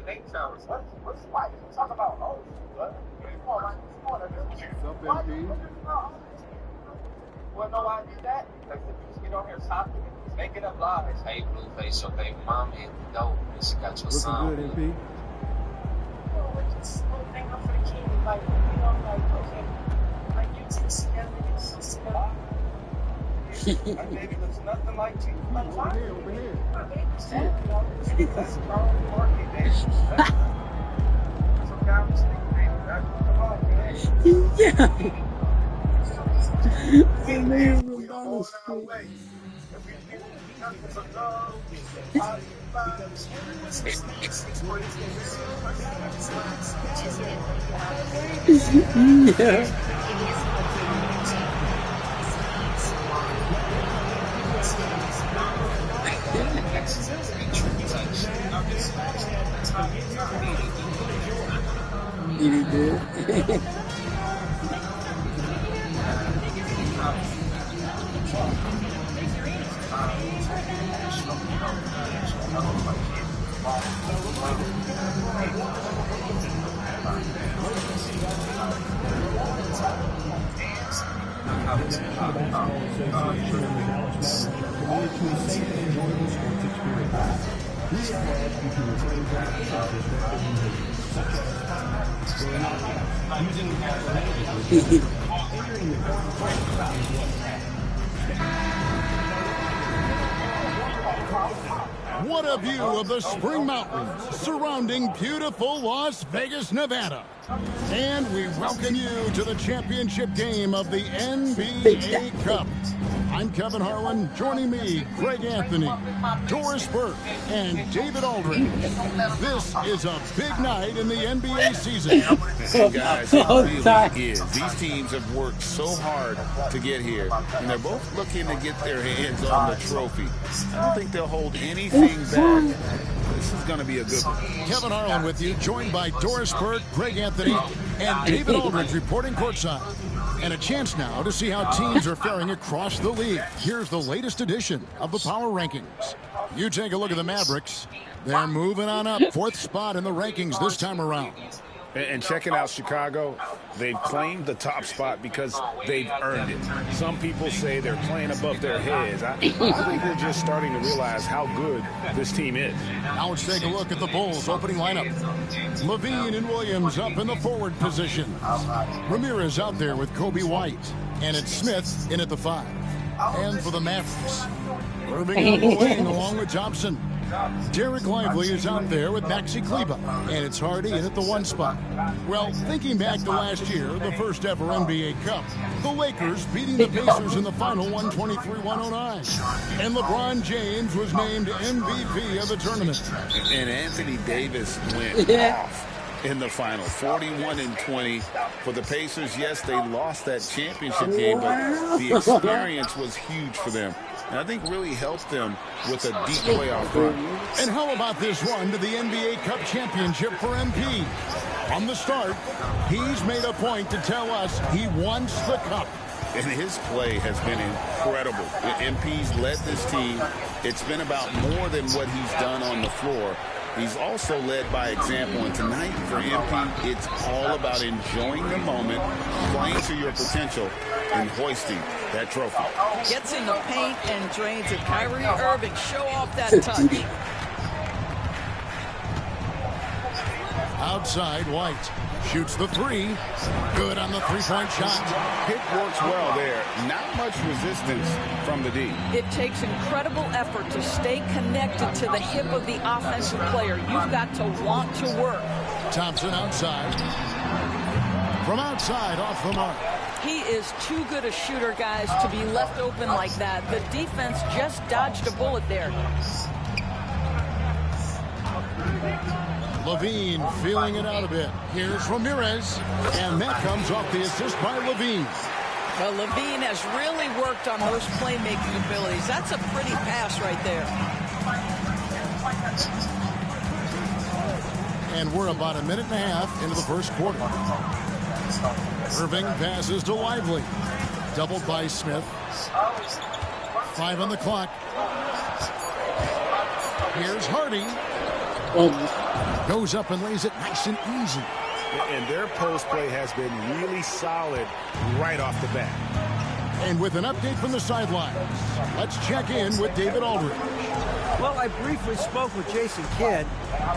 they tell us, what's white? You talk about, oh, what? Come on, MP? Well, no, I did that. Like, just get on here talking and making up lies. Hey, Blueface, your baby mama hit the dope. She got your son. Looking good, MP. Just one thing up for the king, like, you know, like, okay, like you two together, you two together. My baby looks nothing like you. Over here. My baby's dead, you know. That's wrong, Marky, baby. That's okay, I'm just thinking, baby. Come on, man. Yeah. We man from down the street. You did. What a view of the Spring Mountains surrounding beautiful Las Vegas, Nevada. And we welcome you to the championship game of the NBA Cup. I'm Kevin Harlan. Joining me, Greg Anthony, Doris Burke, and David Aldridge. This is a big night in the NBA season. And guys, it really is. These teams have worked so hard to get here, and they're both looking to get their hands on the trophy. I don't think they'll hold anything back. This is going to be a good one. Kevin Harlan with you, joined by Doris Burke, Greg Anthony, and David Aldridge reporting courtside. And a chance now to see how teams are faring across the league. Here's the latest edition of the Power Rankings. You take a look at the Mavericks. They're moving on up, 4th spot in the rankings this time around. And checking out Chicago, they've claimed the top spot because they've earned it. Some people say they're playing above their heads. I think we're just starting to realize how good this team is. Now let's take a look at the Bulls' opening lineup. Levine and Williams up in the forward position. Ramirez out there with Kobe White. And it's Smith in at the 5. And for the Mavericks, Irving and Bowen along with Thompson. Derek Lively is out there with Maxi Kleber, and it's Hardy in at the 1 spot. Well, thinking back to last year, the first ever NBA Cup, the Lakers beating the Pacers in the final 123-109. And LeBron James was named MVP of the tournament. And Anthony Davis went off in the final, 41-20 for the Pacers. Yes, they lost that championship game, but the experience was huge for them. And I think really helped them with a deep playoff run. And how about this run to the NBA Cup championship for MP? From the start, he's made a point to tell us he wants the cup. And his play has been incredible. MP's led this team. It's been about more than what he's done on the floor. He's also led by example, and tonight for MP, it's all about enjoying the moment, playing to your potential, and hoisting that trophy. Gets in the paint and drains it. Kyrie Irving, show off that touch. Outside, White shoots the 3. Good on the 3-point shot. Pick works well there. Not much resistance from the D. It takes incredible effort to stay connected to the hip of the offensive player. You've got to want to work. Thompson outside. From outside, off the mark. He is too good a shooter, guys, to be left open like that. The defense just dodged a bullet there. Levine feeling it out a bit. Here's Ramirez, and that comes off the assist by Levine. Well, Levine has really worked on those playmaking abilities. That's a pretty pass right there. And we're about a minute and a half into the first quarter. Irving passes to Lively. Doubled by Smith. 5 on the clock. Here's Hardy. Goes up and lays it nice and easy. And their post play has been really solid right off the bat. And with an update from the sidelines, let's check in with David Aldridge. Well, I briefly spoke with Jason Kidd.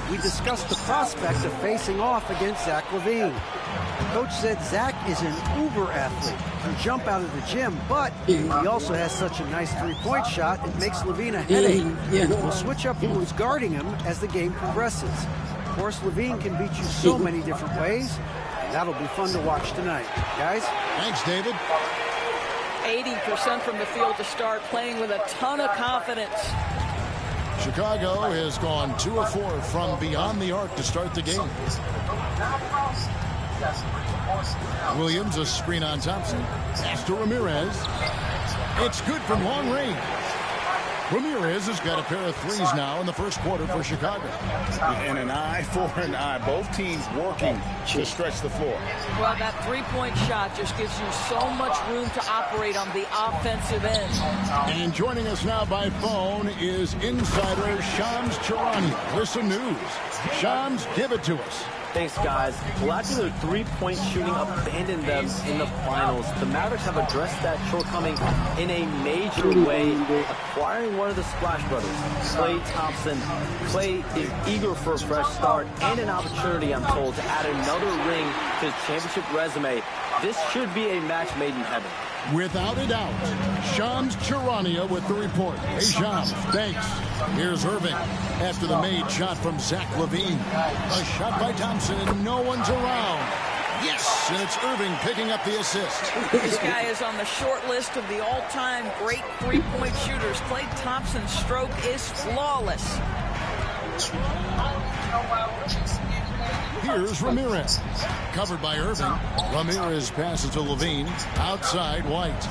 We discussed the prospect of facing off against Zach LaVine. Coach said Zach is an uber athlete, can jump out of the gym, but he also has such a nice three-point shot, it makes LaVine a headache. We'll switch up who's guarding him as the game progresses. Of course, LaVine can beat you so many different ways, and that'll be fun to watch tonight. Guys? Thanks, David. 80% from the field to start, playing with a ton of confidence. Chicago has gone 2 of 4 from beyond the arc to start the game. Williams, a screen on Thompson. Pass to Ramirez. It's good from long range. Ramirez has got a pair of threes now in the first quarter for Chicago. And an eye for an eye. Both teams working to stretch the floor. Well, that three-point shot just gives you so much room to operate on the offensive end. And joining us now by phone is insider Shams Charania with some news. Shams, give it to us. Thanks, guys. Lacking their three-point shooting abandoned them in the finals. The Mavericks have addressed that shortcoming in a major way, acquiring one of the Splash Brothers, Klay Thompson. Klay is eager for a fresh start and an opportunity, I'm told, to add another ring to his championship resume. This should be a match made in heaven. Without a doubt, Shams Charania with the report. Hey, Shams, thanks. Here's Irving after the made shot from Zach LaVine. A shot by Thompson, and no one's around. Yes, and it's Irving picking up the assist. This guy is on the short list of the all-time great three-point shooters. Klay Thompson's stroke is flawless. Here's Ramirez. Covered by Irving. Ramirez passes to LaVine. Outside, White.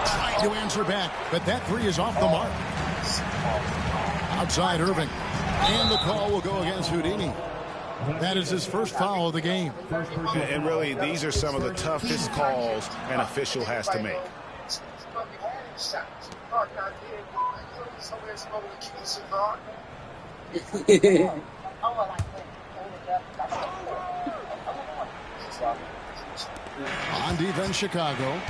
Trying to answer back, but that three is off the mark. Outside, Irving. And the call will go against Houdini. That is his first foul of the game. And really, these are some of the toughest calls an official has to make. On defense, Chicago.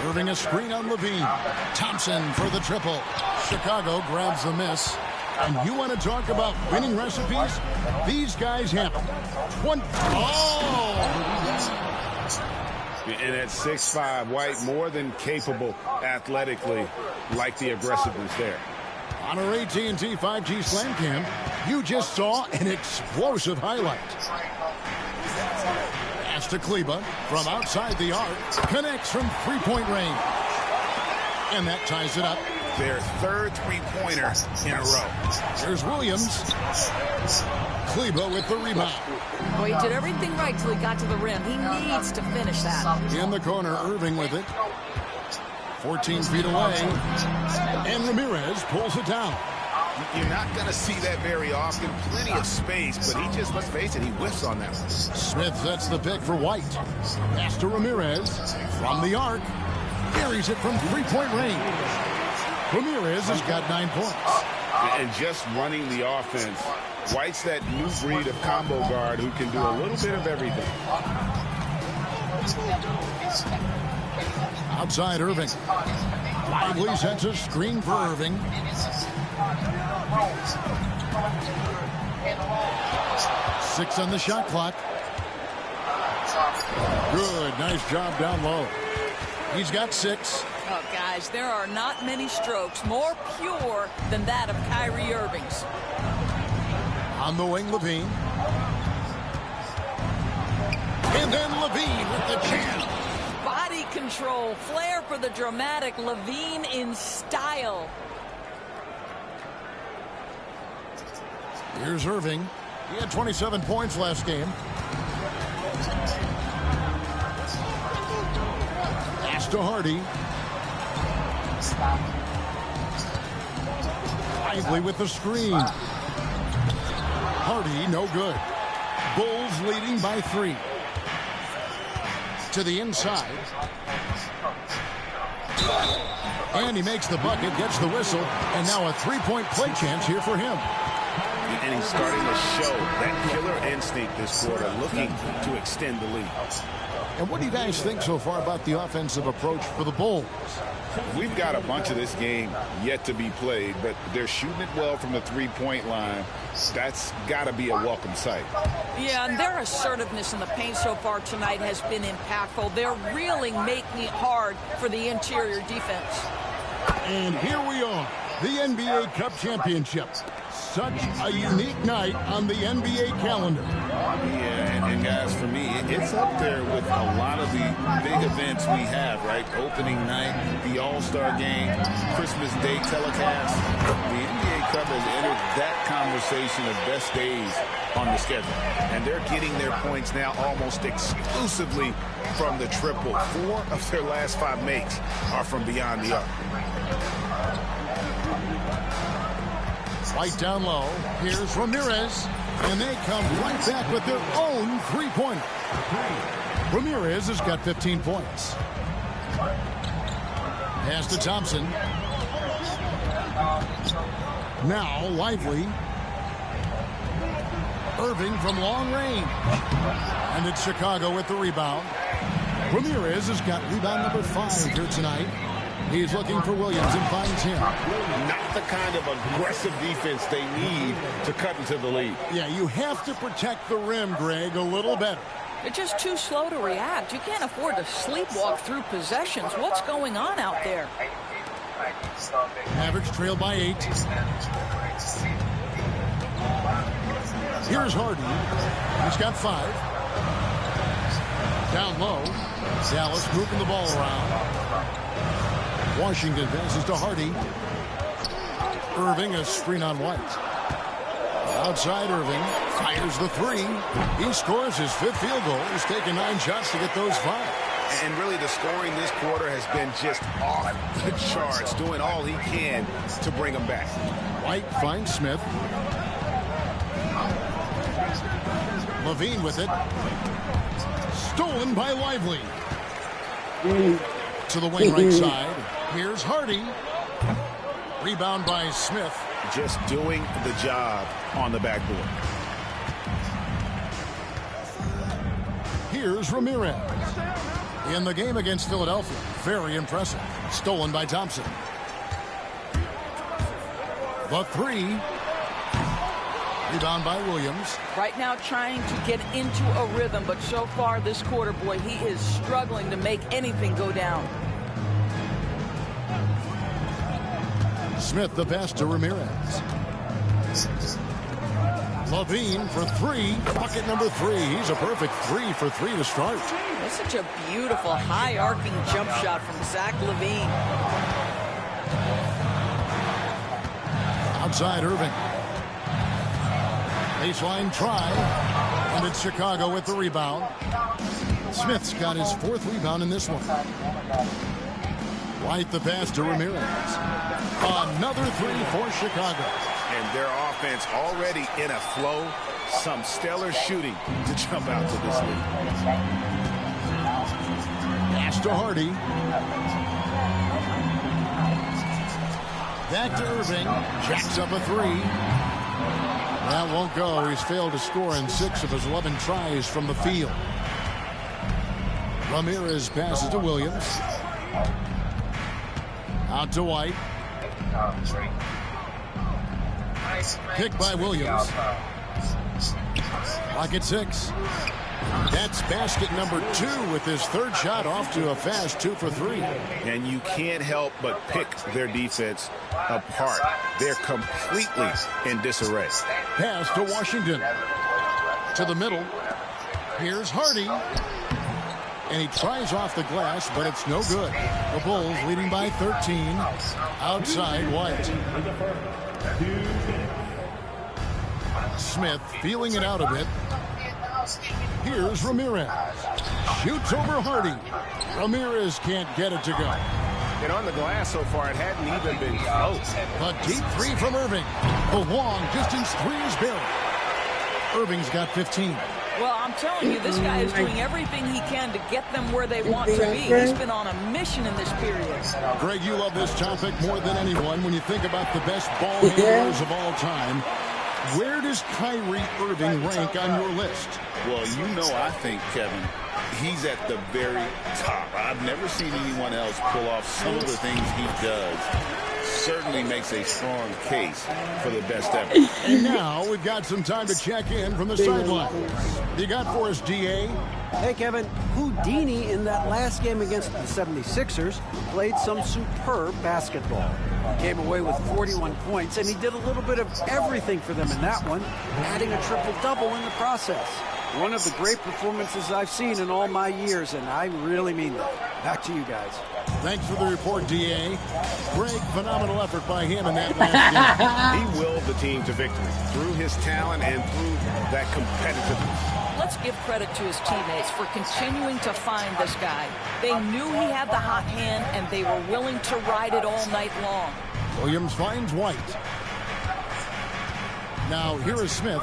Irving a screen on LaVine. Thompson for the triple. Chicago grabs the miss. And you want to talk about winning recipes? These guys have them. And at 6'5", White more than capable athletically, like the aggressiveness there. On our AT&T 5G Slam Cam, you just saw an explosive highlight. Pass to Kleba from outside the arc. Connects from three-point range. And that ties it up. Their third three-pointer in a row. There's Williams. Kleba with the rebound. Well, he did everything right till he got to the rim. He needs to finish that. In the corner, Irving with it. 14 feet away. And Ramirez pulls it down. You're not going to see that very often. Plenty of space, but he just, let's face it, he whiffs on that one. Smith sets the pick for White. Pass to Ramirez. From the arc. Carries it from three-point range. Ramirez has got 9 points. And just running the offense, White's that new breed of combo guard who can do a little bit of everything. Outside Irving. Lively sets a screen for Irving. Six on the shot clock. Good, nice job down low. He's got 6. Oh, guys, there are not many strokes more pure than that of Kyrie Irving's. On the wing, LaVine. And then LaVine with the jam. Body control, flair for the dramatic. LaVine in style. Here's Irving. He had 27 points last game. Pass to Hardy. Lively with the screen. Hardy, no good. Bulls leading by 3. To the inside. And he makes the bucket, gets the whistle, and now a three-point play chance here for him. And he's starting to show that killer instinct this quarter, looking to extend the lead. And what do you guys think so far about the offensive approach for the Bulls? We've got a bunch of this game yet to be played, but they're shooting it well from the three-point line. That's got to be a welcome sight. Yeah, and their assertiveness in the paint so far tonight has been impactful. They're really making it hard for the interior defense. And here we are, the NBA Cup Championship. Such a unique night on the NBA calendar. Yeah, and guys, for me, it's up there with a lot of the big events we have, right? Opening night, the All-Star Game, Christmas Day telecast. The NBA Cup has entered that conversation of best days on the schedule. And they're getting their points now almost exclusively from the triple. 4 of their last 5 makes are from beyond the arc. Right down low. Here's Ramirez. And they come right back with their own three-pointer. Ramirez has got 15 points. Pass to Thompson. Now Lively. Irving from long range. And it's Chicago with the rebound. Ramirez has got rebound number 5 here tonight. He's looking for Williams and finds him. Not the kind of aggressive defense they need to cut into the lead. Yeah, you have to protect the rim, Greg, a little better. They're just too slow to react. You can't afford to sleepwalk through possessions. What's going on out there? Mavericks trail by 8. Here's Harden. He's got 5. Down low. Dallas moving the ball around. Washington passes to Hardy. Irving, a screen on White. Outside Irving, fires the 3. He scores his 5th field goal. He's taken 9 shots to get those 5. And really the scoring this quarter has been just off the charts, doing all he can to bring them back. White finds Smith. Levine with it. Stolen by Lively. To the wing right side. Here's Hardy. Rebound by Smith. Just doing the job on the backboard. Here's Ramirez. In the game against Philadelphia. Very impressive. Stolen by Thompson. The 3. Rebound by Williams. Right now trying to get into a rhythm, but so far this quarter, boy, he is struggling to make anything go down. Smith the pass to Ramirez. Levine for 3. Bucket number 3. He's a perfect 3 for 3 to start. That's such a beautiful high arcing jump shot from Zach Levine. Outside Irving. Baseline try. And it's Chicago with the rebound. Smith's got his 4th rebound in this one. White the pass to Ramirez. Another 3 for Chicago. And their offense already in a flow. Some stellar shooting to jump out to this lead. Pass to Hardy. Back to Irving. Jacks up a 3. That won't go. He's failed to score in 6 of his 11 tries from the field. Ramirez passes to Williams. Out to White. Pick by Williams. Clock at 6. That's basket number 2 with his 3rd shot off to a fast 2 for 3. And you can't help but pick their defense apart. They're completely in disarray. Pass to Washington. To the middle. Here's Hardy. And he tries off the glass, but it's no good. The Bulls leading by 13. Outside White. Smith feeling it out a bit. Here's Ramirez. Shoots over Hardy. Ramirez can't get it to go. And on the glass so far, it hadn't even been close. A deep 3 from Irving. The long distance 3 is buried. Irving's got 15. Well, I'm telling you, this guy is doing everything he can to get them where they want to be. He's been on a mission in this period. Greg, you love this topic more than anyone. When you think about the best ball handlers of all time, where does Kyrie Irving rank on your list? Well, you know, I think, Kevin, he's at the very top. I've never seen anyone else pull off some of the things he does. Certainly makes a strong case for the best ever. And now we've got some time to check in from the sidelines. You got for us, DA? Hey, Kevin, Houdini in that last game against the 76ers played some superb basketball. He came away with 41 points, and he did a little bit of everything for them in that one, adding a triple-double in the process. One of the great performances I've seen in all my years, and I really mean that. Back to you guys. Thanks for the report, DA. Greg, phenomenal effort by him in that last He willed the team to victory through his talent and through that competitiveness. Let's give credit to his teammates for continuing to find this guy. They knew he had the hot hand, and they were willing to ride it all night long. Williams finds White. Now, here is Smith.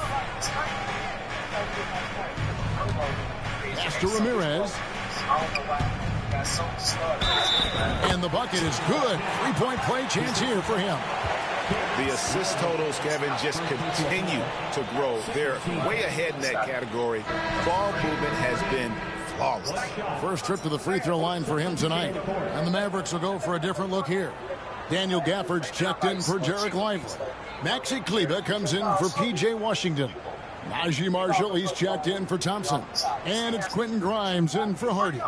Pass to Ramirez. And the bucket is good. Three-point play chance here for him. The assist totals, Kevin, just continue to grow. They're way ahead in that category. Ball movement has been flawless. First trip to the free throw line for him tonight. And the Mavericks will go for a different look here. Daniel Gafford's checked in for Jarek Lively. Maxi Kleber comes in for P.J. Washington. Najee Marshall, he's checked in for Thompson. And it's Quentin Grimes in for Hardy.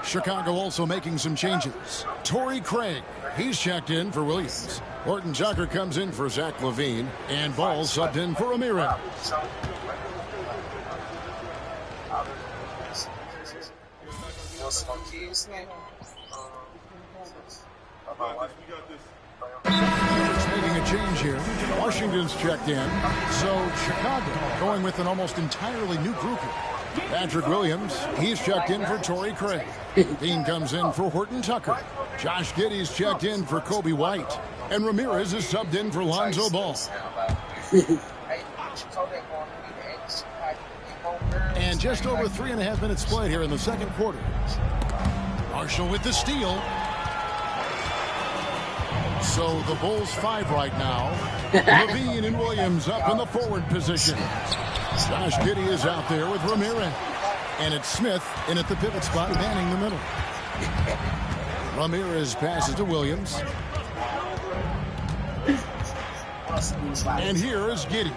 Chicago also making some changes. Torrey Craig, he's checked in for Williams. Horton Tucker comes in for Zach LaVine. And Ball subbed in for Ramirez. Making a change here. Washington's checked in. So Chicago going with an almost entirely new group here. Patrick Williams, he's checked in for Torrey Craig. Dean comes in for Horton Tucker. Josh Giddey's checked in for Kobe White. And Ramirez is subbed in for Lonzo Ball. And just over 3.5 minutes played here in the second quarter. Marshall with the steal. So the Bulls 5 right now. LaVine and Williams up in the forward position. Josh Giddey is out there with Ramirez. And it's Smith in at the pivot spot, manning the middle. Ramirez passes to Williams. And here is Giddey.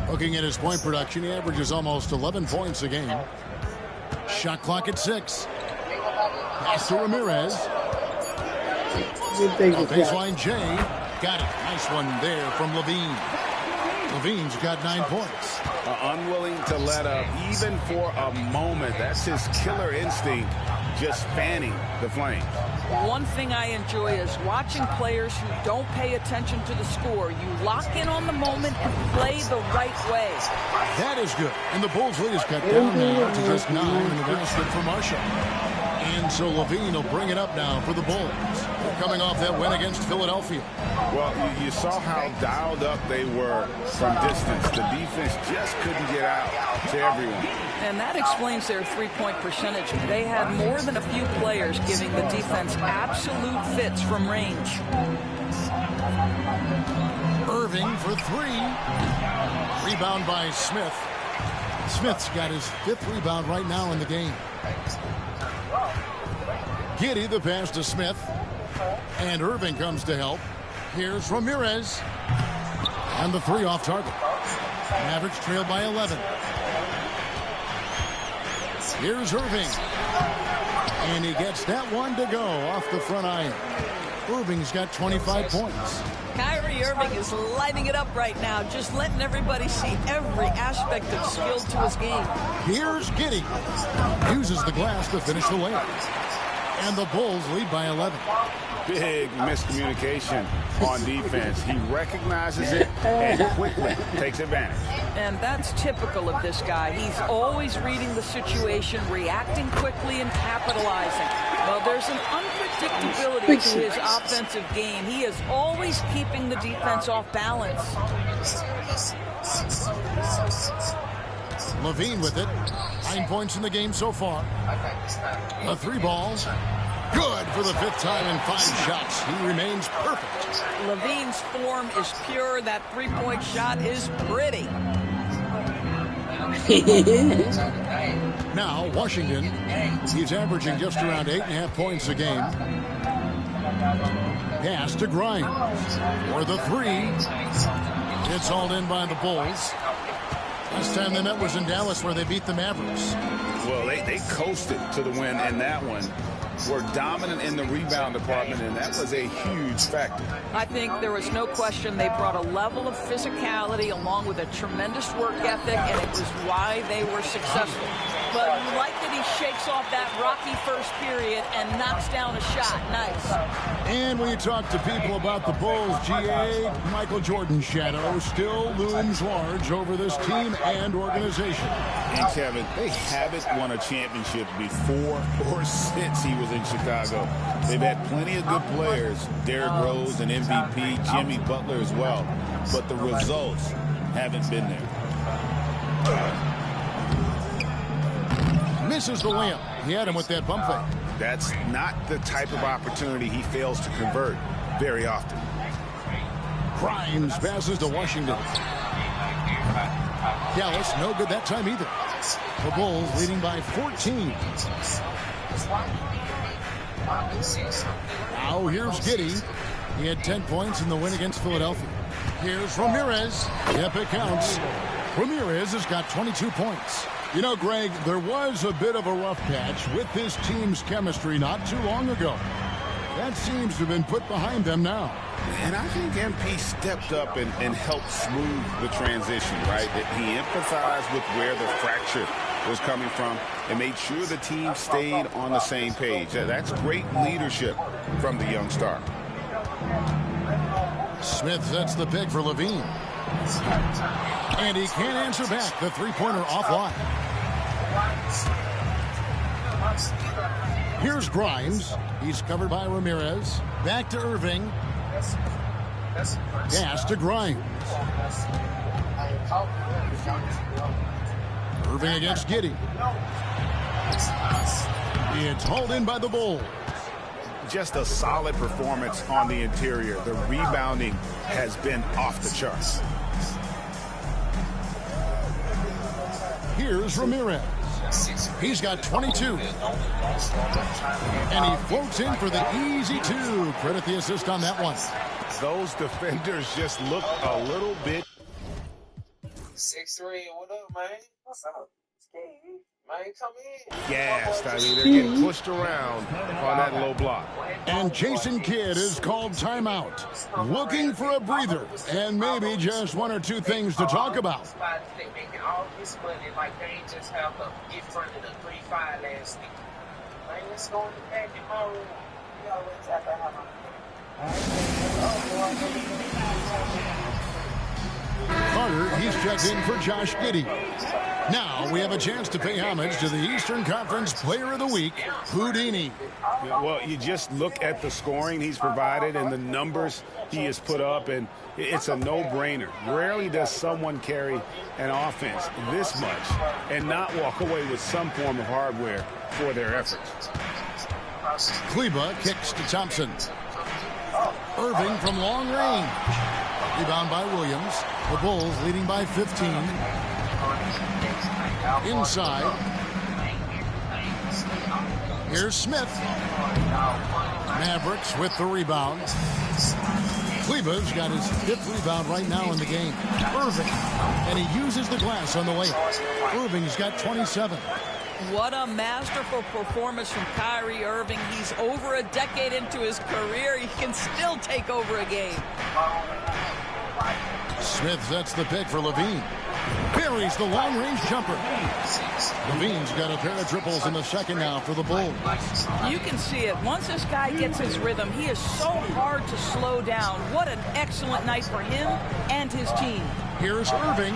Looking at his point production, he averages almost 11 points a game. Shot clock at 6. Pass to Ramirez. Baseline J. Got it. Nice one there from LaVine. LaVine's got 9 points. Unwilling to let up even for a moment. That's his killer instinct, just fanning the flames. One thing I enjoy is watching players who don't pay attention to the score. You lock in on the moment and play the right way. That is good. And the Bulls lead is cut down now to just 9 in the basket for Marshall. And so LaVine will bring it up now for the Bulls. They're coming off that win against Philadelphia. Well, you saw how dialed up they were from distance. The defense just couldn't get out to everyone. And that explains their three-point percentage. They had more than a few players giving the defense absolute fits from range. Irving for 3. Rebound by Smith. Smith's got his 5th rebound right now in the game. Giddey, the pass to Smith. And Irving comes to help. Here's Ramirez. And the 3 off target. Mavericks trailed by 11. Here's Irving. And he gets that one to go off the front iron. Irving's got 25 points. Kyrie Irving is lighting it up right now, just letting everybody see every aspect of skill to his game. Here's Giddey. Uses the glass to finish the layup. And the Bulls lead by 11. Big miscommunication on defense. He recognizes it and quickly takes advantage. And that's typical of this guy. He's always reading the situation, reacting quickly, and capitalizing. Well, there's an unpredictability to his offensive game. He is always keeping the defense off balance. Levine with it. 9 points in the game so far. A 3-ball. Good for the 5th time in 5 shots. He remains perfect. Levine's form is pure. That 3-point shot is pretty. Now, Washington. He's averaging just around 8.5 points a game. Pass to Grimes for the 3. It's hauled in by the Bulls. Last time they met was in Dallas, where they beat the Mavericks. Well, they coasted to the win in that one. Were dominant in the rebound department, and that was a huge factor. I think there was no question they brought a level of physicality along with a tremendous work ethic, and it was why they were successful. But you like that he shakes off that rocky first period and knocks down a shot. Nice. And when you talk to people about the Bulls, GA, Michael Jordan's shadow still looms large over this team and organization. And Kevin, they haven't won a championship before or since he was in Chicago. They've had plenty of good players, Derrick Rose, an MVP, Jimmy Butler as well, but the results haven't been there. Misses the layup. He had him with that bump fake. That's not the type of opportunity he fails to convert very often. Grimes passes to Washington. Dallas, no good that time either. The Bulls leading by 14. Now here's Giddey. He had 10 points in the win against Philadelphia. Here's Ramirez. Yep, it counts. Ramirez has got 22 points. You know, Greg, there was a bit of a rough patch with this team's chemistry not too long ago. That seems to have been put behind them now. And I think MP stepped up and helped smooth the transition, right? That he empathized with where the fracture was coming from and made sure the team stayed on the same page. That's great leadership from the young star. Smith sets the pick for Levine. And he can't answer back. The three-pointer offline. Here's Grimes. He's covered by Ramirez. Back to Irving. Pass to Grimes. Irving against Giddey. It's hauled in by the Bulls. Just a solid performance on the interior. The rebounding has been off the charts. Here's Ramirez. He's got 22. And he floats in for the easy 2. Credit the assist on that one. Those defenders just look a little bit. 6'3", what up, man? What's up, Steve? Man, come in. Gassed. I mean, they're getting pushed around on that low block. And Jason Kidd is called timeout. Looking for a breather and maybe just 1 or 2 things to talk about. They making all this money like they ain't just have to get front of the 3-5 last week. Man, let's go in the back in my room. You always have to have Carter, he's checked in for Josh Giddey. Now we have a chance to pay homage to the Eastern Conference Player of the Week, Houdini. Well, you just look at the scoring he's provided and the numbers he has put up, and it's a no-brainer. Rarely does someone carry an offense this much and not walk away with some form of hardware for their efforts. Kleba kicks to Thompson. Irving from long range. Rebound by Williams. The Bulls leading by 15. Inside. Here's Smith. Mavericks with the rebound. Kleba's got his 5th rebound right now in the game. Irving. And he uses the glass on the layup. Irving's got 27. What a masterful performance from Kyrie Irving. He's over a decade into his career. He can still take over a game. Smith sets the pick for Levine. Buries the long-range jumper. Levine's got a pair of triples in the second now for the Bulls. You can see it. Once this guy gets his rhythm, he is so hard to slow down. What an excellent night for him and his team. Here's Irving.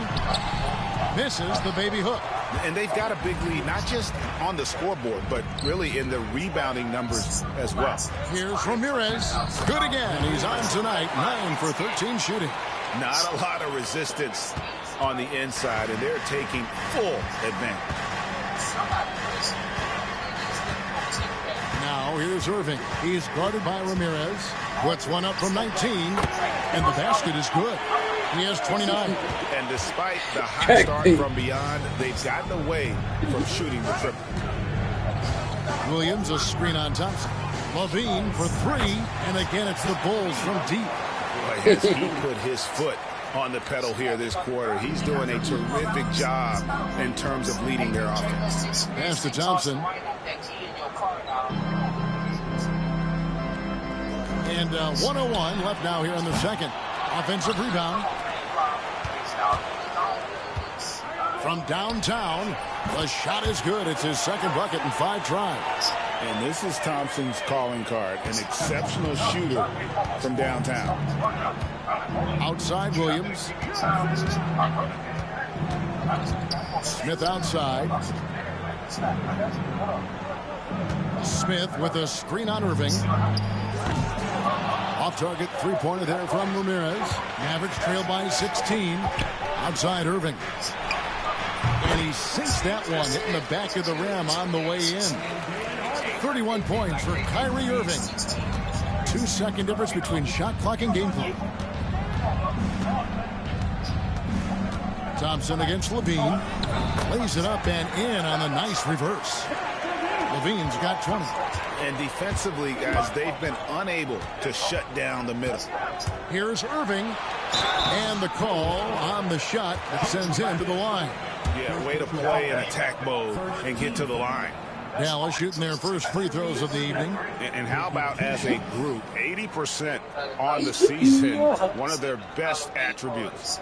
Misses the baby hook. And they've got a big lead, not just on the scoreboard, but really in the rebounding numbers as well. Here's Ramirez. Good again. He's on tonight. 9 for 13 shooting. Not a lot of resistance on the inside, and they're taking full advantage. Now here's Irving. He's guarded by Ramirez. Puts one up from 19, and the basket is good. He has 29. And despite the hot start from beyond, they've gotten away from shooting the triple. Williams, a screen on Thompson. Levine for three, and again it's the Bulls from deep. Boy, has he put his foot on the pedal here this quarter. He's doing a terrific job in terms of leading their offense. Pass to Thompson. And 1:01 left now here in the second. Offensive rebound. From downtown, the shot is good. It's his second bucket in 5 tries. And this is Thompson's calling card, an exceptional shooter from downtown. Outside Williams. Smith outside. Smith with a screen on Irving. Off-target three-pointer there from Ramirez. Mavericks trail by 16. Outside Irving. And he sinks that one, hitting the back of the rim on the way in. 31 points for Kyrie Irving. 2-second difference between shot clock and game clock. Thompson against Levine. Lays it up and in on the nice reverse. Levine's got 20. And defensively, guys, they've been unable to shut down the middle. Here's Irving. And the call on the shot that sends him to the line. Yeah, way to play in attack mode and get to the line. Dallas shooting their first free throws of the evening. And how about as a group, 80% on the season, one of their best attributes.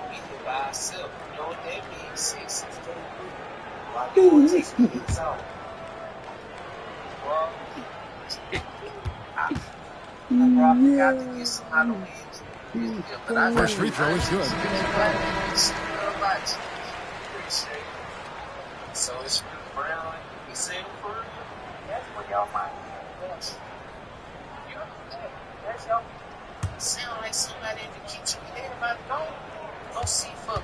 First free throw is good. So it's Brown. He said for real. That's what y'all might do. That's y'all. Sound like somebody in the kitchen with everybody going. Go see for me.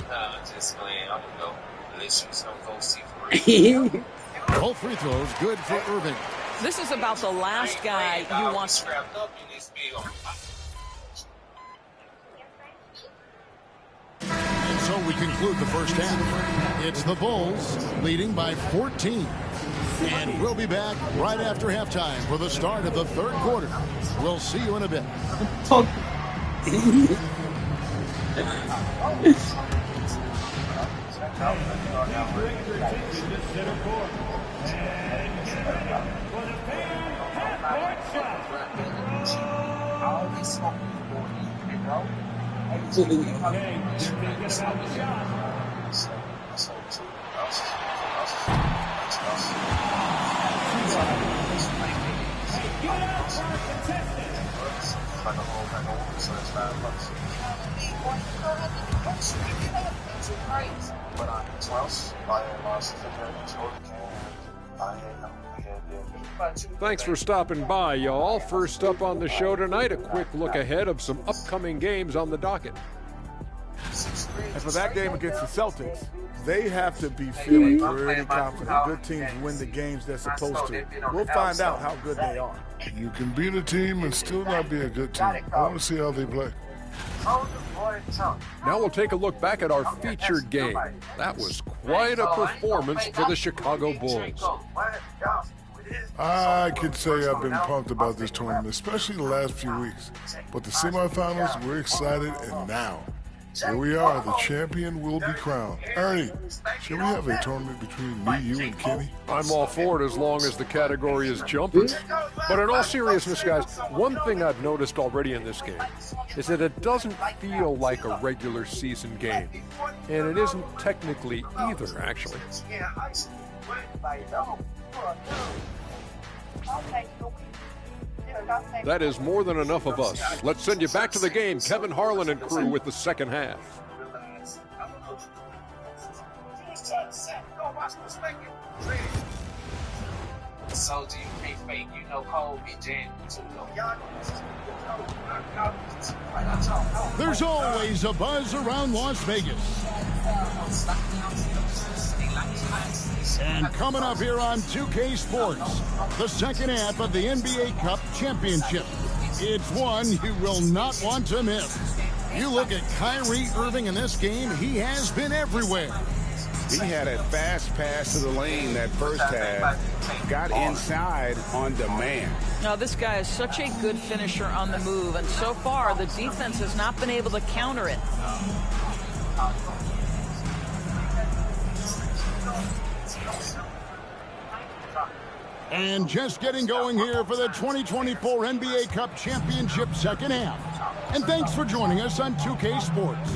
Nah, just playing. I'm gonna go. Unless you don't go see for real. Both free throws good for Irving. This is about the last guy you want. Strapped up in this big. And so we conclude the first half. It's the Bulls leading by 14. And we'll be back right after halftime for the start of the third quarter. We'll see you in a bit. Thanks for stopping by, y'all. First up on the show tonight, a quick look ahead of some upcoming games on the docket. And for that game against the Celtics, they have to be feeling pretty confident. Good teams win the games they're supposed to. We'll find out how good they are. You can beat a team and still not be a good team. I want to see how they play. Now we'll take a look back at our featured game. That was quite a performance for the Chicago Bulls. I can say I've been pumped about this tournament, especially the last few weeks. But the semifinals, we're excited, and now, here we are, the champion will be crowned. Ernie, should we have a tournament between me, you, and Kenny? I'm all for it as long as the category is jumpers. But in all seriousness, guys, one thing I've noticed already in this game is that it doesn't feel like a regular season game. And it isn't technically either, actually. That is more than enough of us. Let's send you back to the game. Kevin Harlan and crew with the second half. So do you pay fake? You know Cole be jammed too though. There's always a buzz around Las Vegas. And coming up here on 2K Sports, the second half of the NBA Cup Championship. It's one you will not want to miss. You look at Kyrie Irving in this game, he has been everywhere. He had a fast pass to the lane that first half, got inside on demand. Now, this guy is such a good finisher on the move, and so far the defense has not been able to counter it. And just getting going here for the 2024 NBA Cup Championship second half. And thanks for joining us on 2K Sports.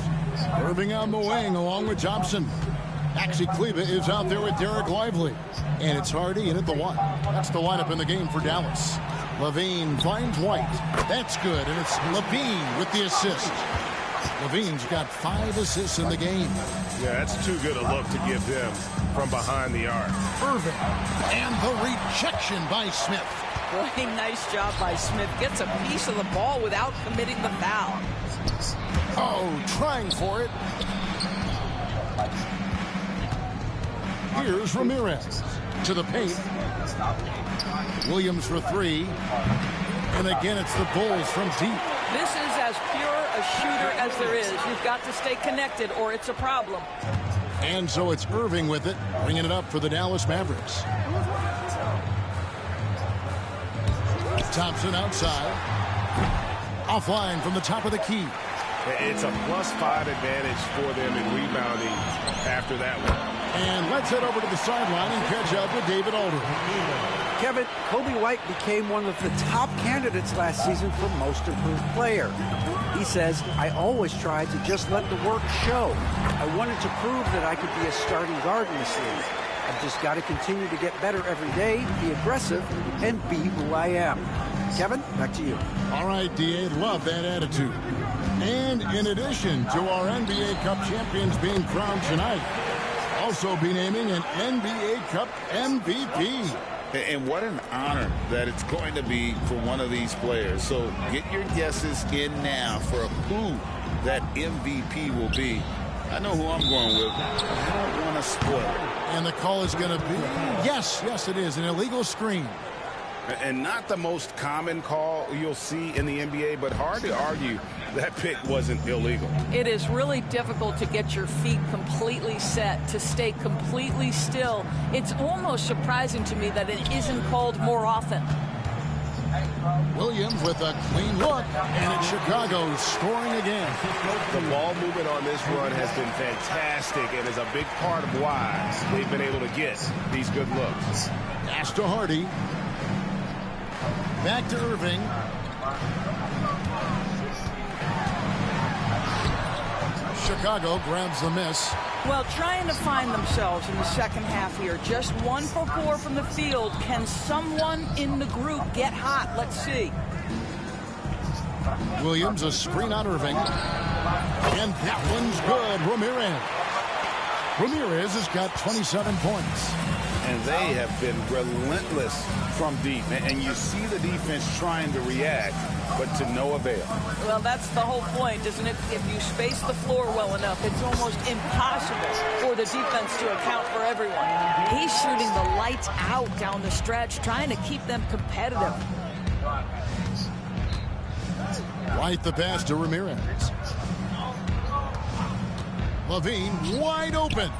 Irving on the wing along with Thompson. Maxi Kleber is out there with Derek Lively. And it's Hardy in at the one. That's the lineup in the game for Dallas. LaVine finds White. That's good, and it's LaVine with the assist. LaVine's got 5 assists in the game. Yeah, that's too good a look to give him from behind the arc. Irving, and the rejection by Smith. Boy, nice job by Smith. Gets a piece of the ball without committing the foul. Oh, trying for it. Here's Ramirez to the paint. Williams for 3. And again, it's the Bulls from deep. This is as pure a shooter as there is. You've got to stay connected or it's a problem. And so it's Irving with it, bringing it up for the Dallas Mavericks. Thompson outside. Offline from the top of the key. It's a +5 advantage for them in rebounding after that one. And let's head over to the sideline and catch up with David Aldridge. Kevin, Coby White became one of the top candidates last season for Most Improved Player. He says, I always tried to just let the work show. I wanted to prove that I could be a starting guard in this league. I've just got to continue to get better every day, be aggressive, and be who I am. Kevin, back to you. All right, D.A., love that attitude. And in addition to our NBA Cup champions being crowned tonight, also be naming an NBA Cup MVP. And what an honor that it's going to be for one of these players. So get your guesses in now for who that MVP will be. I know who I'm going with. I don't want to spoil it. And the call is going to be, yes, it is, an illegal screen. And not the most common call you'll see in the NBA, but hard to argue that pick wasn't illegal. It is really difficult to get your feet completely set, to stay completely still. It's almost surprising to me that it isn't called more often. Williams with a clean look, and it's Chicago scoring again. The ball movement on this run has been fantastic and is a big part of why they've been able to get these good looks. Pass to Hardy. Back to Irving. Chicago grabs the miss. Well, trying to find themselves in the second half here. Just 1 for 4 from the field. Can someone in the group get hot? Let's see. Williams, a screen on Irving. And that one's good. Ramirez has got 27 points. And they have been relentless from deep. And you see the defense trying to react, but to no avail. Well, that's the whole point, isn't it? If you space the floor well enough, it's almost impossible for the defense to account for everyone. He's shooting the lights out down the stretch, trying to keep them competitive. White the pass to Ramirez. LaVine wide open.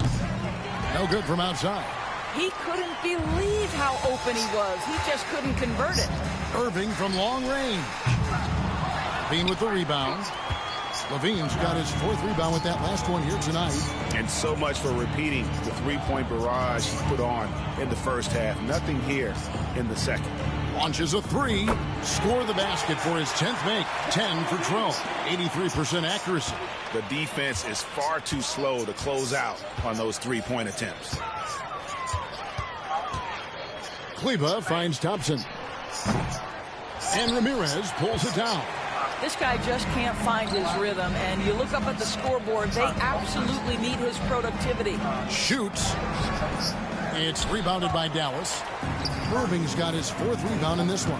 No good from outside. He couldn't believe how open he was. He just couldn't convert it. Irving from long range. LaVine with the rebound. LaVine's got his 4th rebound with that last one here tonight. And so much for repeating the three-point barrage he put on in the first half. Nothing here in the second. Launches a 3. Score the basket for his 10th make. 10 for 12. 83% accuracy. The defense is far too slow to close out on those three-point attempts. Kleber finds Thompson. And Ramirez pulls it down. This guy just can't find his rhythm, and you look up at the scoreboard, they absolutely need his productivity. Shoots. It's rebounded by Dallas. Irving's got his 4th rebound in this one.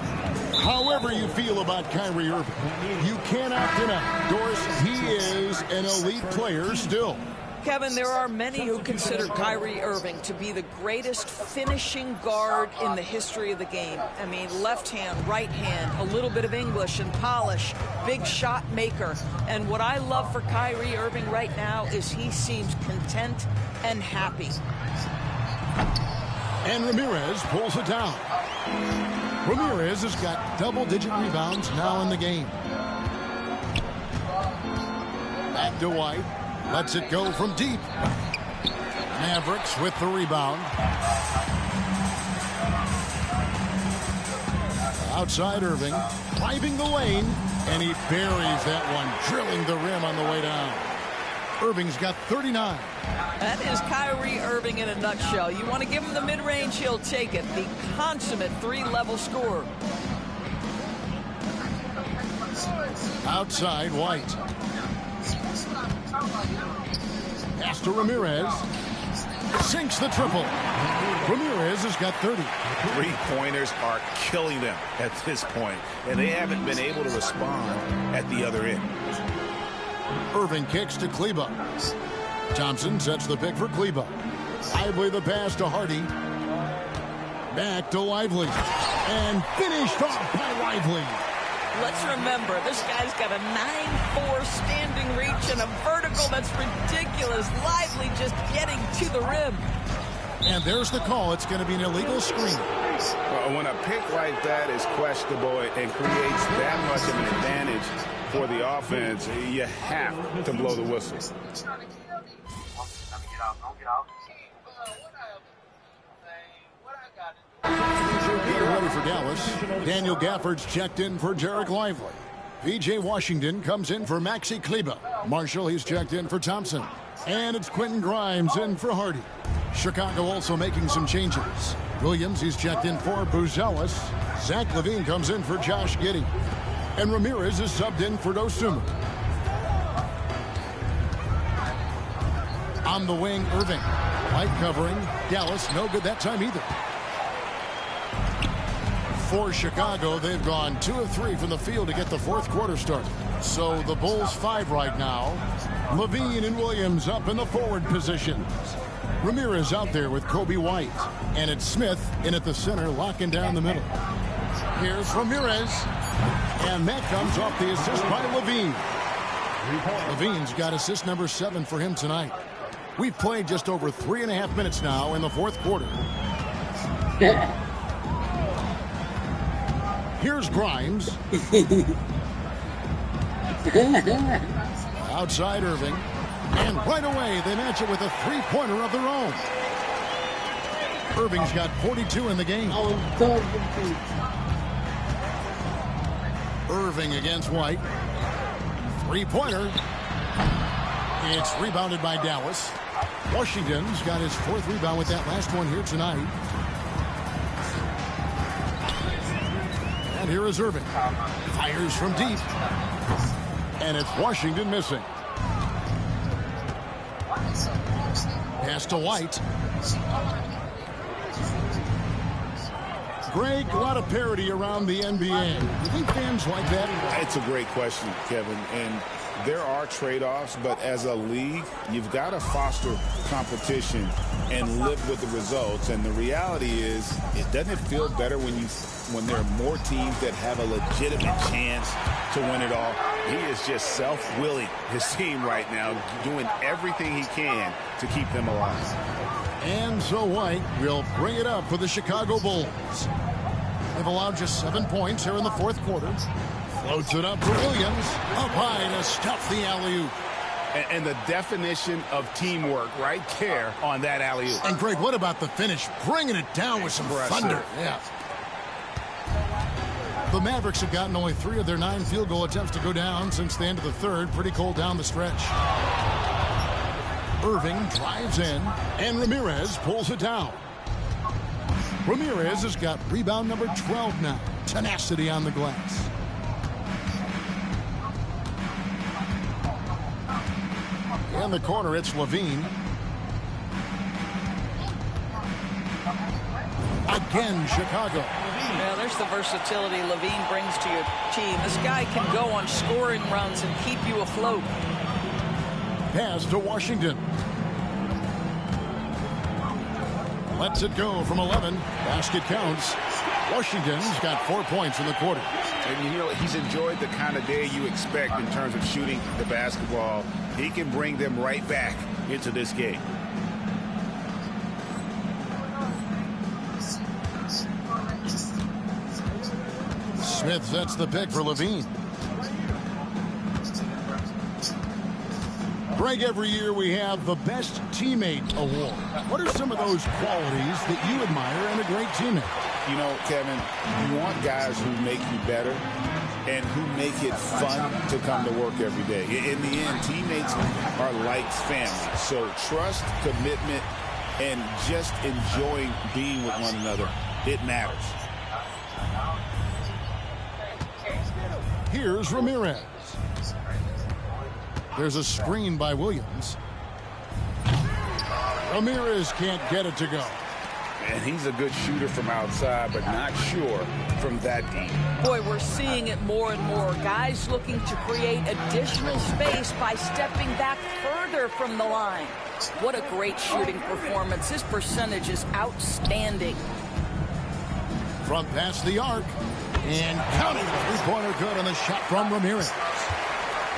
However you feel about Kyrie Irving, you cannot deny, Doris, he is an elite player still. Kevin, there are many who consider Kyrie Irving to be the greatest finishing guard in the history of the game. I mean, left hand, right hand, a little bit of English and polish, big shot maker. And what I love for Kyrie Irving right now is he seems content and happy. And Ramirez pulls it down. Ramirez has got double-digit rebounds now in the game. Back to White. Lets it go from deep. Mavericks with the rebound. Outside Irving, driving the lane, and he buries that one, drilling the rim on the way down. Irving's got 39. That is Kyrie Irving in a nutshell. You want to give him the mid-range, he'll take it. The consummate three-level scorer. Outside White. Pass to Ramirez. Sinks the triple. Ramirez has got 30. Three-pointers are killing them at this point, and they haven't been able to respond at the other end. Irving kicks to Kleber. Thompson sets the pick for Kleber. Lively the pass to Hardy. Back to Lively. And finished off by Lively. Let's remember, this guy's got a 9'4" standing reach and a vertical that's ridiculous. Lively just getting to the rim. And there's the call. It's going to be an illegal screen. When a pick like that is questionable and creates that much of an advantage for the offense, you have to blow the whistle. Getting ready for Dallas. Daniel Gafford's checked in for Jarek Lively. P.J. Washington comes in for Maxi Kleber. Marshall, he's checked in for Thompson. And it's Quentin Grimes in for Hardy. Chicago also making some changes. Williams, he's checked in for Buzelis. Zach LaVine comes in for Josh Giddey. And Ramirez is subbed in for Dosunmu. On the wing, Irving. Light covering. Dallas, no good that time either. For Chicago, they've gone 2 of 3 from the field to get the fourth quarter started. So the Bulls 5 right now. LaVine and Williams up in the forward positions. Ramirez out there with Kobe White. And it's Smith in at the center, locking down the middle. Here's Ramirez. And that comes off the assist by LaVine. LaVine's got assist number 7 for him tonight. We've played just over 3.5 minutes now in the fourth quarter. Here's Grimes. Outside Irving. And right away, they match it with a three-pointer of their own. Irving's got 42 in the game. Irving against White. Three-pointer. It's rebounded by Dallas. Washington's got his 4th rebound with that last one here tonight. And here is Irving. Fires from deep. And it's Washington missing. Pass to White. Greg, a lot of parity around the NBA. You think fans like that? It's a great question, Kevin. And there are trade-offs, but as a league, you've got to foster competition and live with the results. And the reality is, doesn't it feel better when there are more teams that have a legitimate chance to win it all? He is just self-willing his team right now, doing everything he can to keep them alive. And so White will bring it up for the Chicago Bulls. They've allowed just 7 points here in the fourth quarter. Floats it up for Williams. Up high to stuff the alley-oop. And the definition of teamwork right there on that alley-oop. And Greg, what about the finish? Bringing it down with some thunder. Yeah. The Mavericks have gotten only 3 of their 9 field goal attempts to go down since the end of the third. Pretty cold down the stretch. Irving drives in, and Ramirez pulls it down. Ramirez has got rebound number 12 now. Tenacity on the glass. In the corner, it's LaVine. Again, Chicago. Yeah, there's the versatility LaVine brings to your team. This guy can go on scoring runs and keep you afloat. Pass to Washington. Lets it go from 11. Basket counts. Washington's got 4 points in the quarter. And you know, he's enjoyed the kind of day you expect in terms of shooting the basketball. He can bring them right back into this game. Smith sets the pick for Levine. Greg, every year we have the Best Teammate Award. What are some of those qualities that you admire in a great teammate? You know, Kevin, you want guys who make you better and who make it fun to come to work every day. In the end, teammates are like family. So trust, commitment, and just enjoying being with one another, it matters. Here's Ramirez. There's a screen by Williams. Ramirez can't get it to go. And he's a good shooter from outside, but not sure from that deep. Boy, we're seeing it more and more. Guys looking to create additional space by stepping back further from the line. What a great shooting performance. His percentage is outstanding. From past the arc. And counting. Three-pointer good on the shot from Ramirez.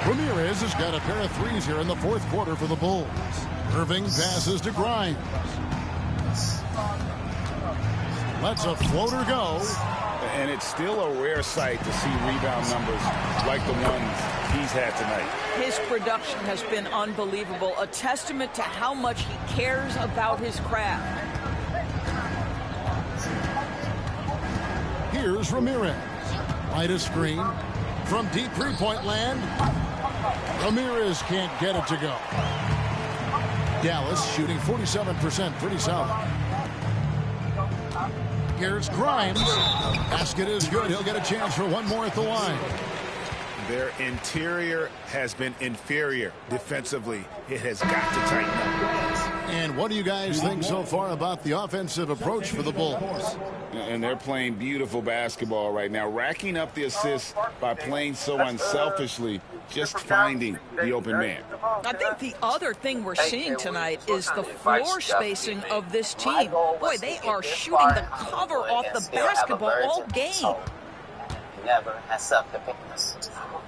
Ramirez has got a pair of threes here in the fourth quarter for the Bulls. Irving passes to Grimes. Lets a floater go. And it's still a rare sight to see rebound numbers like the ones he's had tonight. His production has been unbelievable, a testament to how much he cares about his craft. Here's Ramirez. Right a screen from deep three-point land. Ramirez can't get it to go. Dallas shooting 47%, pretty solid. Here's Grimes. Basket is good. He'll get a chance for one more at the line. Their interior has been inferior defensively. It has got to tighten up. And what do you guys think so far about the offensive approach for the Bulls? And they're playing beautiful basketball right now, racking up the assists by playing so unselfishly, just finding the open man. I think the other thing we're seeing tonight is the floor spacing of this team. Boy, they are shooting the cover off the basketball all game. Never accept the fitness.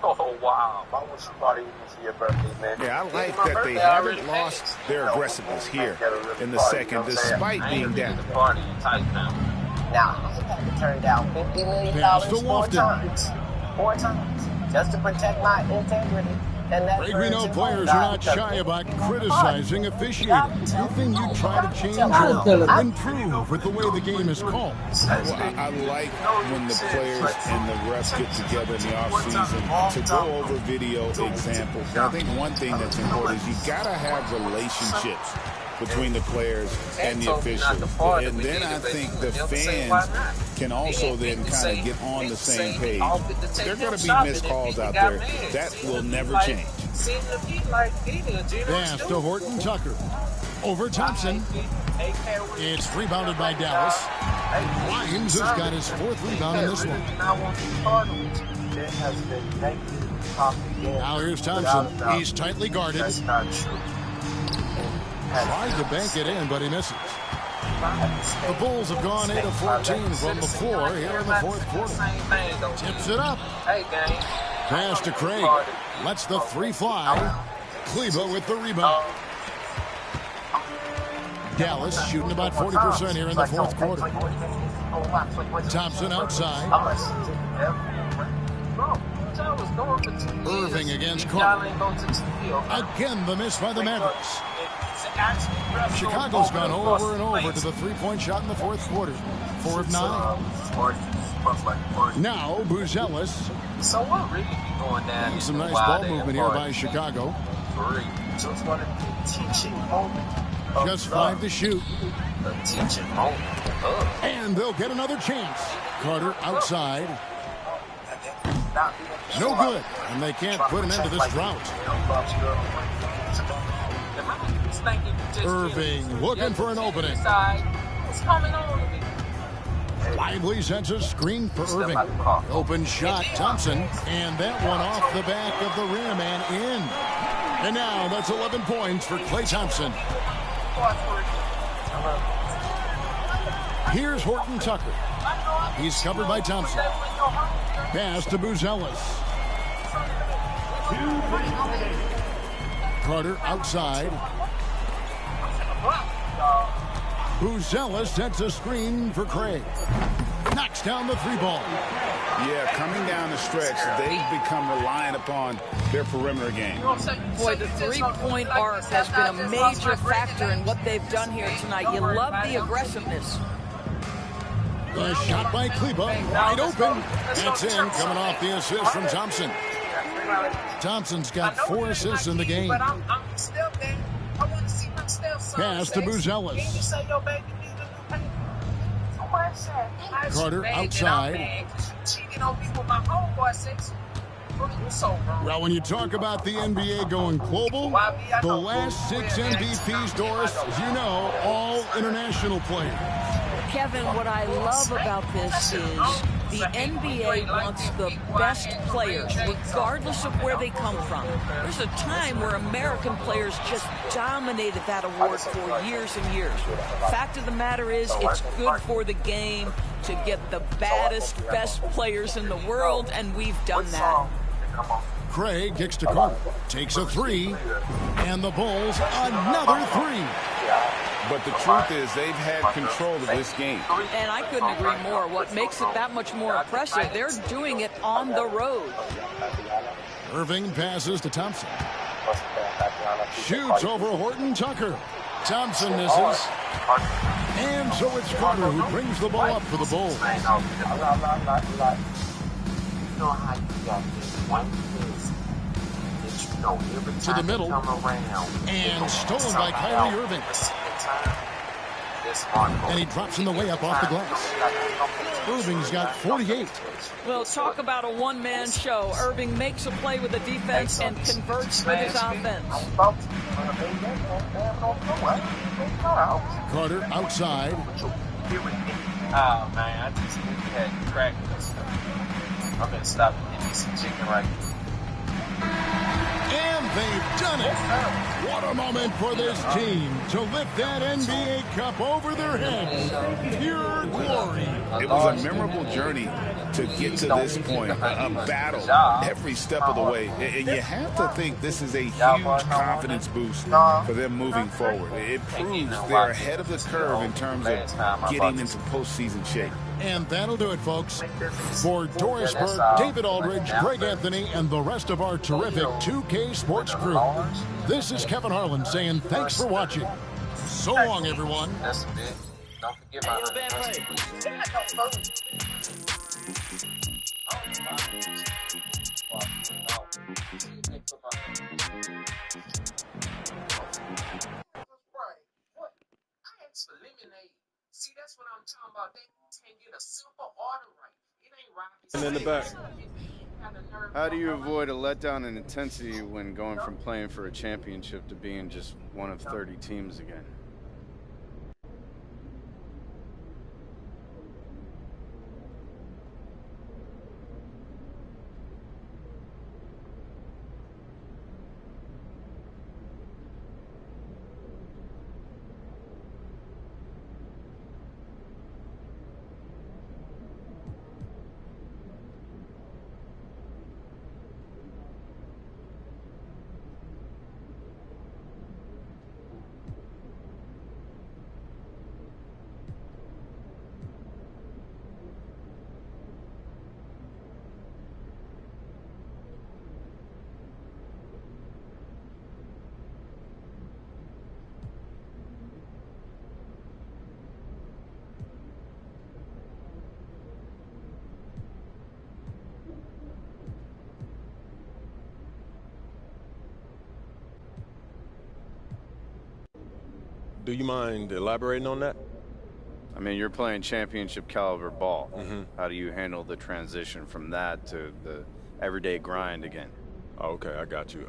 Oh, wow. Why would you party for your birthday, man? Yeah, I like that they haven't lost their aggressiveness here in the second, despite being down. Now, I had to turn down $50 million four times, just to protect my integrity. Greg, we know players are not shy about criticizing officiating. Anything you try to change or improve with the way the game is called? Well, I like when the players and the refs get together in the offseason to go over video examples. And I think one thing that's important is you got to have relationships between the players and the officials. And then I think the fans can also then kind of get on the same page. There are going to be missed calls out there. That will never change. Pass to Horton Tucker. Over Thompson. It's rebounded by Dallas. Grimes has got his fourth rebound in this one. Now here's Thompson. He's tightly guarded. Tries to bank it in, but he misses. The Bulls have gone 8 of 14 from the floor here in the fourth quarter. Tips it up. Pass to Craig. Lets the three fly. Kleber with the rebound. Dallas shooting about 40% here in the fourth quarter. Thompson outside. Irving against Carter. Again, the miss by the Mavericks. Chicago's gone over and over to the three-point shot in the fourth quarter. 4 of 9. Now, Buzelis. So what really be going down? And some nice ball movement here by Chicago. Just want to teaching moment. Just 5 to shoot. The teaching moment. And they'll get another chance. Carter outside. No good. And they can't put an end to this drought. Irving looking for an opening. Lively sends a screen for Irving. Open shot, Thompson. And that one off the back of the rim and in. And now that's 11 points for Klay Thompson. Here's Horton Tucker. He's covered by Thompson. Pass to Buzelis. Carter outside. Buzelis sets a screen for Craig. Knocks down the 3-ball. Yeah, coming down the stretch, they've become reliant upon their perimeter game. Boy, the three-point arc has been a major factor in what they've done here tonight. You love the aggressiveness. The shot by Kleber, wide open. That's in, coming off the assist from Thompson. Thompson's got 4 assists in the game. Pass to Buzelis. Carter outside. Well, when you talk about the NBA going global, the last 6 MVPs, Doris, as you know, all international players. Kevin, what I love about this is the NBA wants the best players, regardless of where they come from. There's a time where American players just dominated that award for years and years. Fact of the matter is, it's good for the game to get the baddest, best players in the world, and we've done that. Craig kicks to Carter, takes a 3, and the Bulls another 3. But the truth is, they've had control of this game. And I couldn't agree more. What makes it that much more impressive, they're doing it on the road. Irving passes to Thompson. Shoots over Horton Tucker. Thompson misses. And so it's Carter who brings the ball up for the Bulls. To the middle. And stolen by Kyrie Irving. And he drops in the way up off the glass. Irving's got 48. Well, talk about a one-man show. Irving makes a play with the defense and converts with his offense. Carter outside. Oh, man, I just had cracked this stuff. I'm going to stop and get me some chicken right here. And they've done it. What a moment for this team to lift that NBA Cup over their heads. Pure glory. It was a memorable journey to get to this point, a battle every step of the way. And you have to think this is a huge confidence boost for them moving forward. It proves they're ahead of the curve in terms of getting into postseason shape. And that'll do it, folks. For Doris Burke, David Aldridge, Greg Anthony, and the rest of our terrific 2K Sports crew, this is Kevin Harlan saying thanks for watching. So long, everyone. That's a bit. Don't forget my See, that's what I'm talking about. They can't get a simple order right. It ain't right. And in the back. How do you avoid a letdown in intensity when going from playing for a championship to being just one of 30 teams again? Do you mind elaborating on that? I mean, you're playing championship caliber ball. How do you handle the transition from that to the everyday grind again? Okay, I got you.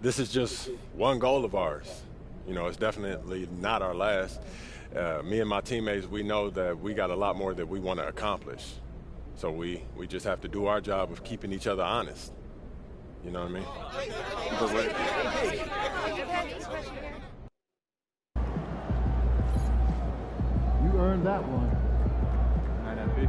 This is just one goal of ours. You know, it's definitely not our last. Me and my teammates, we know that we got a lot more that we want to accomplish. So we just have to do our job of keeping each other honest. You know what I mean? earned that one. All right, MP.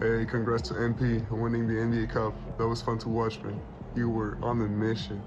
Hey, congrats to MP on winning the NBA Cup. That was fun to watch, man. You were on a mission.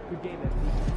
Good game, MP.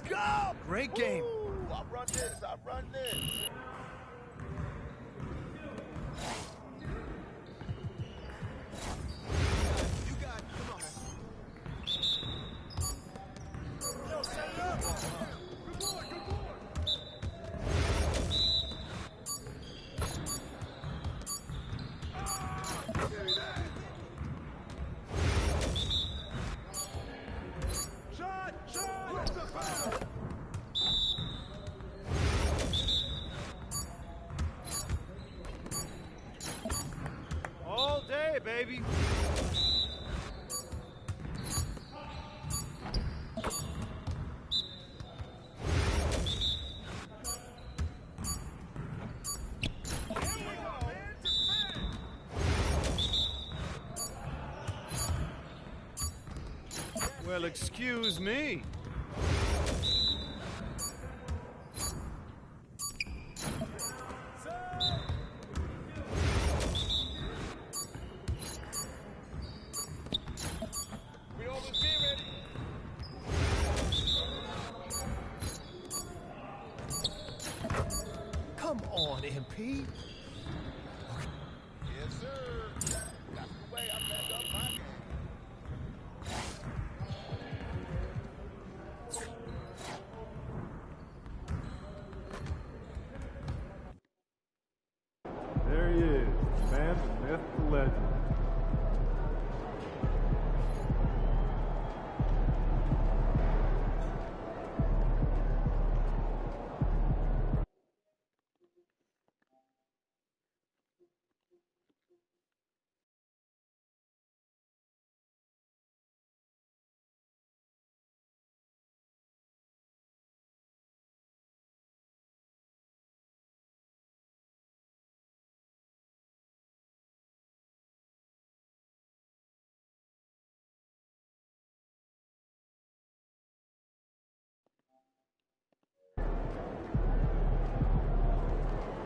go! Great game. Ooh, I run this. You got it. Come on. Yo, set it up. Good boy. Shot! All day, baby. Well, excuse me. Come on, MP. Yes, sir. That's the way I back up my game. There he is, man, the myth, the legend.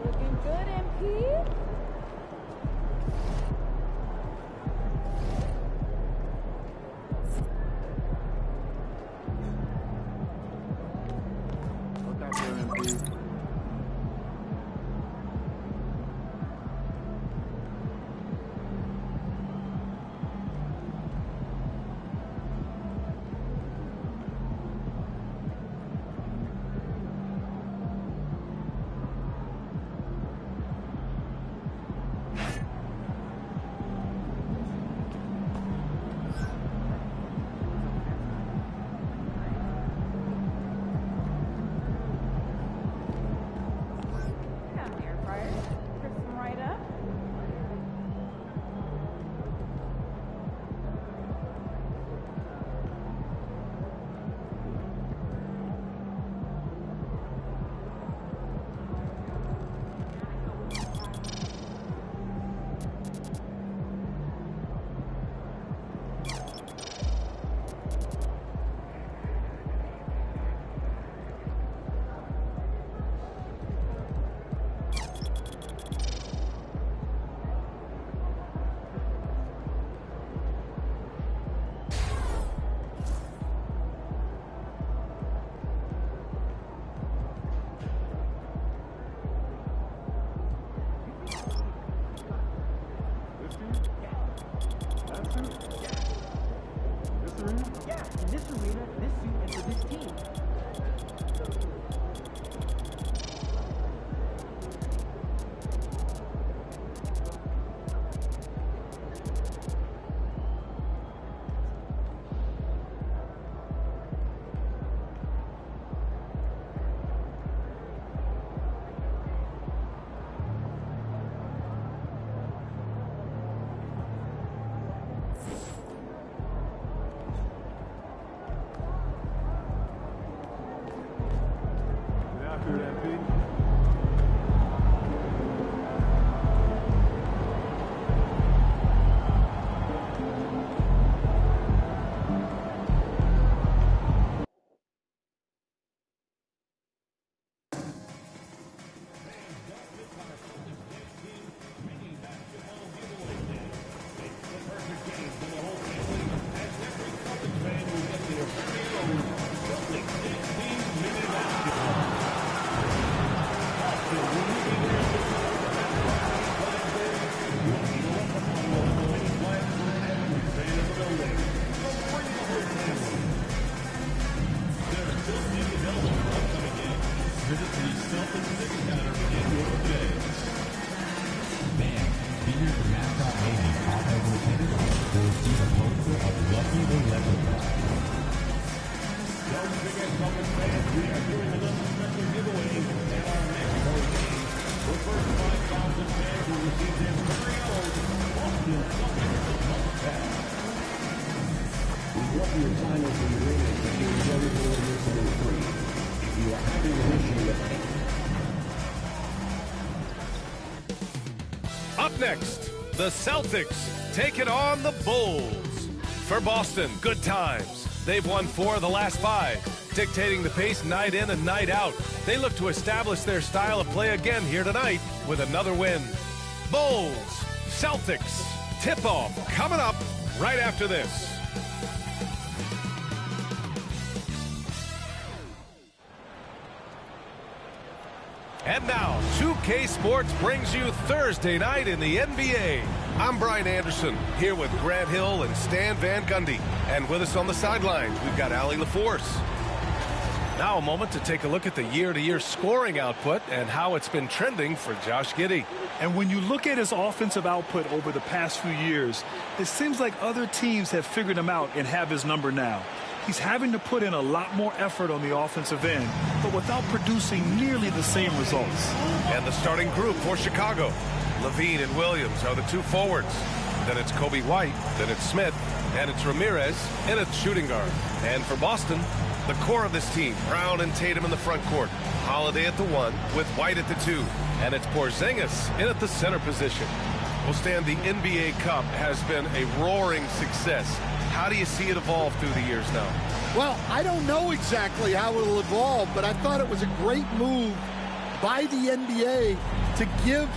Looking good, MP. Look out there, MP. Down here, Pryor. Crisp them right up. Yeah, in this arena, this suit, and for this team. Up next, the Celtics taking on the Bulls. For Boston, good times. They've won 4 of the last 5, dictating the pace night in and night out. They look to establish their style of play again here tonight with another win. Bulls, Celtics, tip-off coming up right after this. And now, 2K Sports brings you Thursday night in the NBA. I'm Brian Anderson, here with Grant Hill and Stan Van Gundy. And with us on the sidelines, we've got Allie LaForce. Now a moment to take a look at the year-to-year scoring output and how it's been trending for Josh Giddey. And when you look at his offensive output over the past few years, it seems like other teams have figured him out and have his number now. He's having to put in a lot more effort on the offensive end, but without producing nearly the same results. And the starting group for Chicago, Levine and Williams are the 2 forwards. Then it's Coby White, then it's Smith, and it's Ramirez, and it's shooting guard. And for Boston, the core of this team, Brown and Tatum in the front court, Holiday at the 1 with White at the 2, and it's Porzingis in at the center position. Well, Stan, the NBA Cup has been a roaring success. How do you see it evolve through the years now? Well, I don't know exactly how it'll evolve, but I thought it was a great move by the NBA to give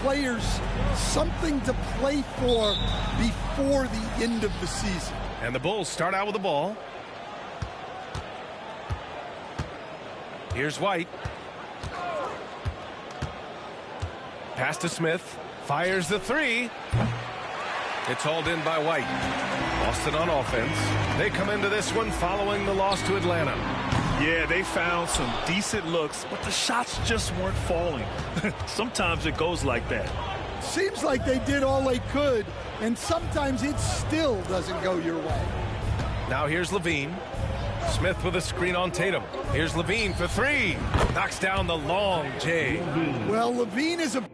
players something to play for before the end of the season. And the Bulls start out with the ball. Here's White. Pass to Smith. Fires the 3. It's hauled in by White. Boston on offense. They come into this one following the loss to Atlanta. Yeah, they found some decent looks, but the shots just weren't falling. Sometimes it goes like that. Seems like they did all they could, and sometimes it still doesn't go your way. Now here's Levine. Smith with a screen on Tatum. Here's Levine for 3. Knocks down the long J. Well, Levine is a